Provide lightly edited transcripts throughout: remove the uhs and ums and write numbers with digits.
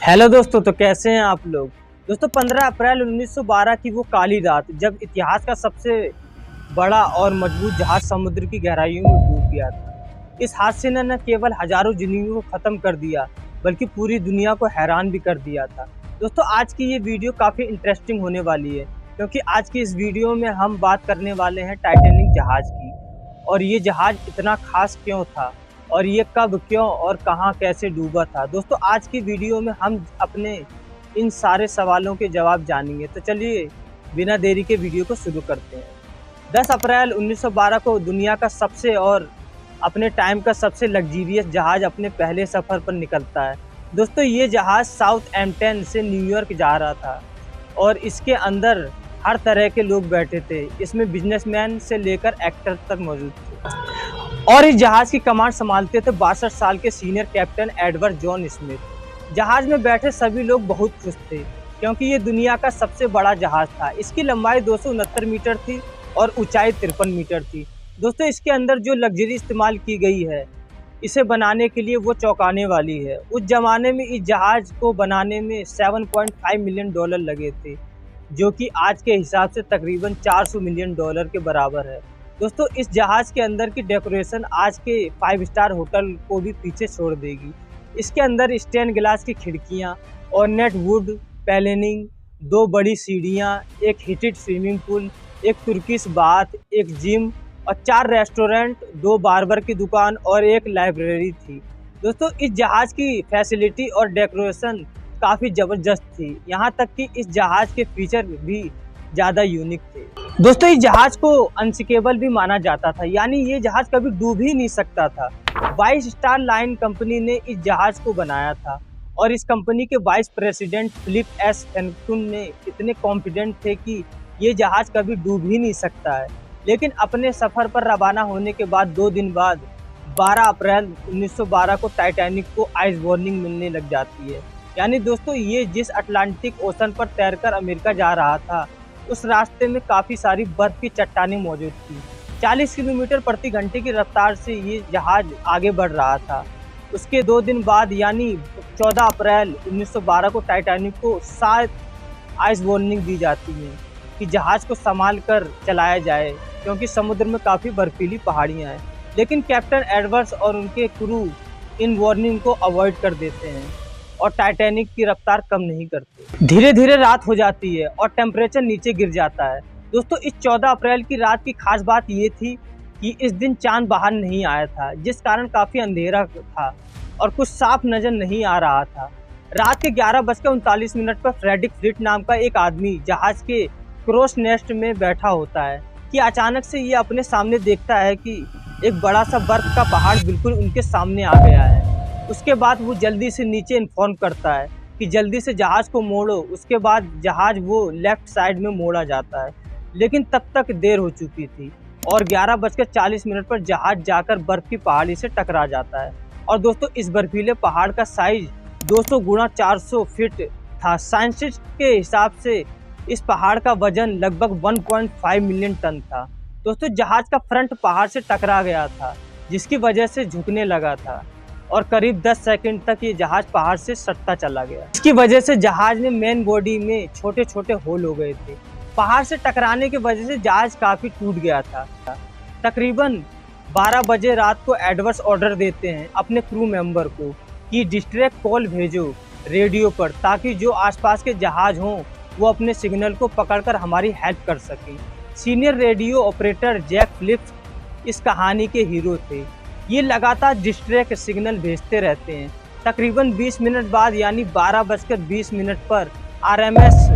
Hello दोस्तों, तो कैसे हैं आप लोग। दोस्तों 15 अप्रैल 1912 की वो काली रात जब इतिहास का सबसे बड़ा और मजबूत जहाज समुद्र की गहराइयों में डूब गया था। इस हादसे ने न केवल हजारों जिंदगियों को खत्म कर दिया बल्कि पूरी दुनिया को हैरान भी कर दिया था। दोस्तों आज की ये वीडियो काफ़ी इंटरेस्टिंग होने वाली है क्योंकि आज की इस वीडियो में हम बात करने वाले हैं टाइटैनिक जहाज की। और ये जहाज इतना खास क्यों था और ये कब क्यों और कहाँ कैसे डूबा था। दोस्तों आज की वीडियो में हम अपने इन सारे सवालों के जवाब जानेंगे। तो चलिए बिना देरी के वीडियो को शुरू करते हैं। 10 अप्रैल 1912 को दुनिया का सबसे और अपने टाइम का सबसे लग्जीरियस जहाज अपने पहले सफ़र पर निकलता है। दोस्तों ये जहाज साउथहैम्पटन से न्यूयॉर्क जा रहा था और इसके अंदर हर तरह के लोग बैठे थे। इसमें बिजनेसमैन से लेकर एक्टर तक मौजूद थे और इस जहाज की कमांड संभालते थे 62 साल के senior captain Edward John Smith. जहाज में बैठे सभी लोग बहुत खुश थे क्योंकि ये दुनिया का सबसे बड़ा जहाज था। इसकी लंबाई 269 मीटर थी और ऊंचाई 53 मीटर थी। दोस्तों इसके अंदर जो लग्जरी इस्तेमाल की गई है इसे बनाने के लिए वो चौंकाने वाली है। उस जमाने में इस जहाज को बनाने में 7.5 मिलियन डॉलर लगे थे जो कि आज के हिसाब से तकरीबन 400 मिलियन डॉलर के बराबर है। दोस्तों इस जहाज के अंदर की डेकोरेशन आज के 5 स्टार होटल को भी पीछे छोड़ देगी। इसके अंदर स्टेन ग्लास की खिड़कियां और नेट वुड पैलेनिंग, 2 बड़ी सीढ़ियां, एक हीटेड स्विमिंग पूल, एक तुर्किश बाथ, एक जिम और 4 रेस्टोरेंट, 2 बार्बर की दुकान और एक लाइब्रेरी थी। दोस्तों इस जहाज की फैसिलिटी और डेकोरेशन काफ़ी ज़बरदस्त थी, यहाँ तक कि इस जहाज के फीचर भी ज़्यादा यूनिक थे। दोस्तों इस जहाज को अनसिंकेबल भी माना जाता था, यानी ये जहाज कभी डूब ही नहीं सकता था। 22 स्टार लाइन कंपनी ने इस जहाज को बनाया था और इस कंपनी के vice president Philip S Fenton ने इतने कॉन्फिडेंट थे कि ये जहाज कभी डूब ही नहीं सकता है। लेकिन अपने सफ़र पर रवाना होने के बाद 2 दिन बाद 12 अप्रैल 1912 को टाइटैनिक को आइस वार्निंग मिलने लग जाती है। यानी दोस्तों ये जिस अटलांटिक ओशन पर तैरकर अमेरिका जा रहा था उस रास्ते में काफ़ी सारी बर्फ़ की चट्टानें मौजूद थी। 40 किलोमीटर प्रति घंटे की रफ्तार से ये जहाज आगे बढ़ रहा था। उसके 2 दिन बाद यानी 14 अप्रैल 1912 को टाइटैनिक को 7 आइस वार्निंग दी जाती है कि जहाज को संभाल कर चलाया जाए क्योंकि समुद्र में काफ़ी बर्फीली पहाड़ियाँ हैं। लेकिन कैप्टन एडवर्ड्स और उनके क्रू इन वार्निंग को अवॉइड कर देते हैं और टाइटैनिक की रफ्तार कम नहीं करते। धीरे धीरे रात हो जाती है और टेम्परेचर नीचे गिर जाता है। दोस्तों इस 14 अप्रैल की रात की खास बात ये थी कि इस दिन चांद बाहर नहीं आया था जिस कारण काफ़ी अंधेरा था और कुछ साफ नज़र नहीं आ रहा था। रात के 11:39 पर फ्रेडरिक फ्लिट नाम का एक आदमी जहाज के क्रॉस नेस्ट में बैठा होता है कि अचानक से ये अपने सामने देखता है कि एक बड़ा सा बर्फ का पहाड़ बिल्कुल उनके सामने आ गया है। उसके बाद वो जल्दी से नीचे इन्फॉर्म करता है कि जल्दी से जहाज़ को मोड़ो। उसके बाद जहाज़ वो लेफ़्ट साइड में मोड़ा जाता है, लेकिन तब तक देर हो चुकी थी और 11:40 पर जहाज़ जाकर बर्फ़ की पहाड़ी से टकरा जाता है। और दोस्तों इस बर्फीले पहाड़ का साइज़ 200 गुणा 400 फीट था। साइंटिस्ट के हिसाब से इस पहाड़ का वजन लगभग 1.5 मिलियन टन था। दोस्तों जहाज़ का फ्रंट पहाड़ से टकरा गया था जिसकी वजह से झुकने लगा था और करीब 10 सेकंड तक ये जहाज पहाड़ से सटता चला गया। इसकी वजह से जहाज में मेन बॉडी में छोटे छोटे होल हो गए थे। पहाड़ से टकराने की वजह से जहाज काफ़ी टूट गया था। तकरीबन 12 बजे रात को एडवर्ड्स ऑर्डर देते हैं अपने क्रू मेंबर को कि डिस्ट्रेस कॉल भेजो रेडियो पर ताकि जो आसपास के जहाज हों वो अपने सिग्नल को पकड़कर हमारी हेल्प कर सकें। Senior radio operator Jack Phillips इस कहानी के हीरो थे। ये लगातार डिस्ट्रेस सिग्नल भेजते रहते हैं। तकरीबन 20 मिनट बाद यानी 12:20 पर आरएमएस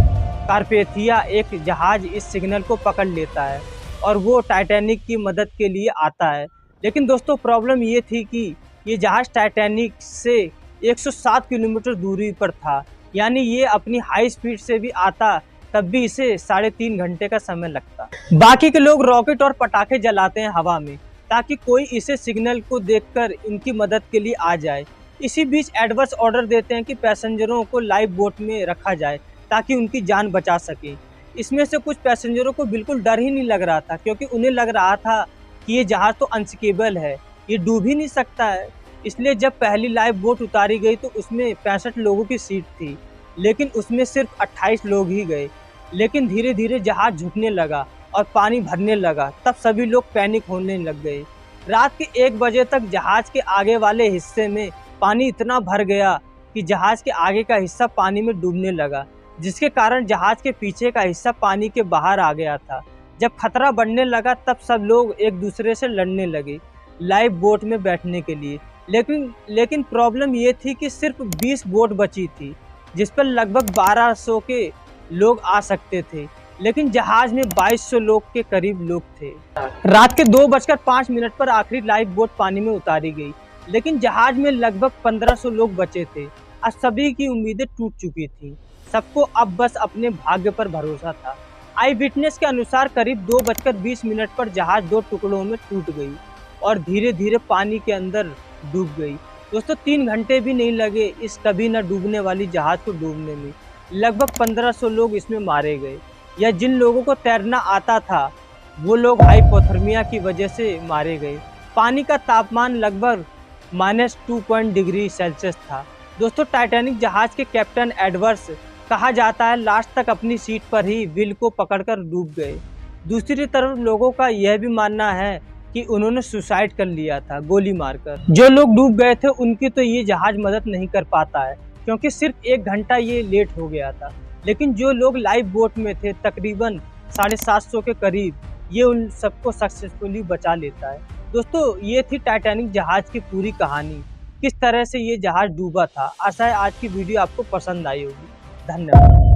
कारपेथिया एक जहाज इस सिग्नल को पकड़ लेता है और वो टाइटैनिक की मदद के लिए आता है। लेकिन दोस्तों प्रॉब्लम ये थी कि ये जहाज टाइटैनिक से 107 किलोमीटर दूरी पर था, यानी ये अपनी हाई स्पीड से भी आता तब भी इसे 3.5 घंटे का समय लगता। बाकी के लोग रॉकेट और पटाखे जलाते हैं हवा में ताकि कोई इसे सिग्नल को देखकर इनकी मदद के लिए आ जाए। इसी बीच एडवर्ड्स ऑर्डर देते हैं कि पैसेंजरों को लाइफ बोट में रखा जाए ताकि उनकी जान बचा सके। इसमें से कुछ पैसेंजरों को बिल्कुल डर ही नहीं लग रहा था क्योंकि उन्हें लग रहा था कि ये जहाज़ तो अनसिंकेबल है, ये डूब ही नहीं सकता है। इसलिए जब पहली लाइफ बोट उतारी गई तो उसमें 65 लोगों की सीट थी, लेकिन उसमें सिर्फ 28 लोग ही गए। लेकिन धीरे धीरे जहाज झुकने लगा और पानी भरने लगा, तब सभी लोग पैनिक होने लग गए। रात के 1 बजे तक जहाज के आगे वाले हिस्से में पानी इतना भर गया कि जहाज के आगे का हिस्सा पानी में डूबने लगा, जिसके कारण जहाज के पीछे का हिस्सा पानी के बाहर आ गया था। जब खतरा बढ़ने लगा तब सब लोग एक दूसरे से लड़ने लगे लाइफ बोट में बैठने के लिए। लेकिन प्रॉब्लम ये थी कि सिर्फ 20 बोट बची थी, जिस पर लगभग 1200 के लोग आ सकते थे, लेकिन जहाज में 2200 लोग के करीब लोग थे। रात के 2:05 पर आखिरी लाइफ बोट पानी में उतारी गई, लेकिन जहाज में लगभग 1500 लोग बचे थे। अब सभी की उम्मीदें टूट चुकी थी, सबको अब बस अपने भाग्य पर भरोसा था। आई विटनेस के अनुसार करीब 2:20 पर जहाज 2 टुकड़ों में टूट गई और धीरे धीरे पानी के अंदर डूब गई। दोस्तों 3 घंटे भी नहीं लगे इस कभी न डूबने वाली जहाज को डूबने में। लगभग 1500 लोग इसमें मारे गए, या जिन लोगों को तैरना आता था वो लोग हाइपोथर्मिया की वजह से मारे गए। पानी का तापमान लगभग -2 डिग्री सेल्सियस था। दोस्तों टाइटैनिक जहाज के कैप्टन एडवर्ड्स कहा जाता है लास्ट तक अपनी सीट पर ही व्हील को पकड़कर डूब गए। दूसरी तरफ लोगों का यह भी मानना है कि उन्होंने सुसाइड कर लिया था गोली मारकर। जो लोग डूब गए थे उनकी तो ये जहाज मदद नहीं कर पाता है, क्योंकि सिर्फ 1 घंटा ये लेट हो गया था। लेकिन जो लोग लाइफ बोट में थे तकरीबन 750 के करीब, ये उन सबको सक्सेसफुली बचा लेता है। दोस्तों ये थी टाइटैनिक जहाज की पूरी कहानी, किस तरह से ये जहाज डूबा था। आशा है आज की वीडियो आपको पसंद आई होगी। धन्यवाद।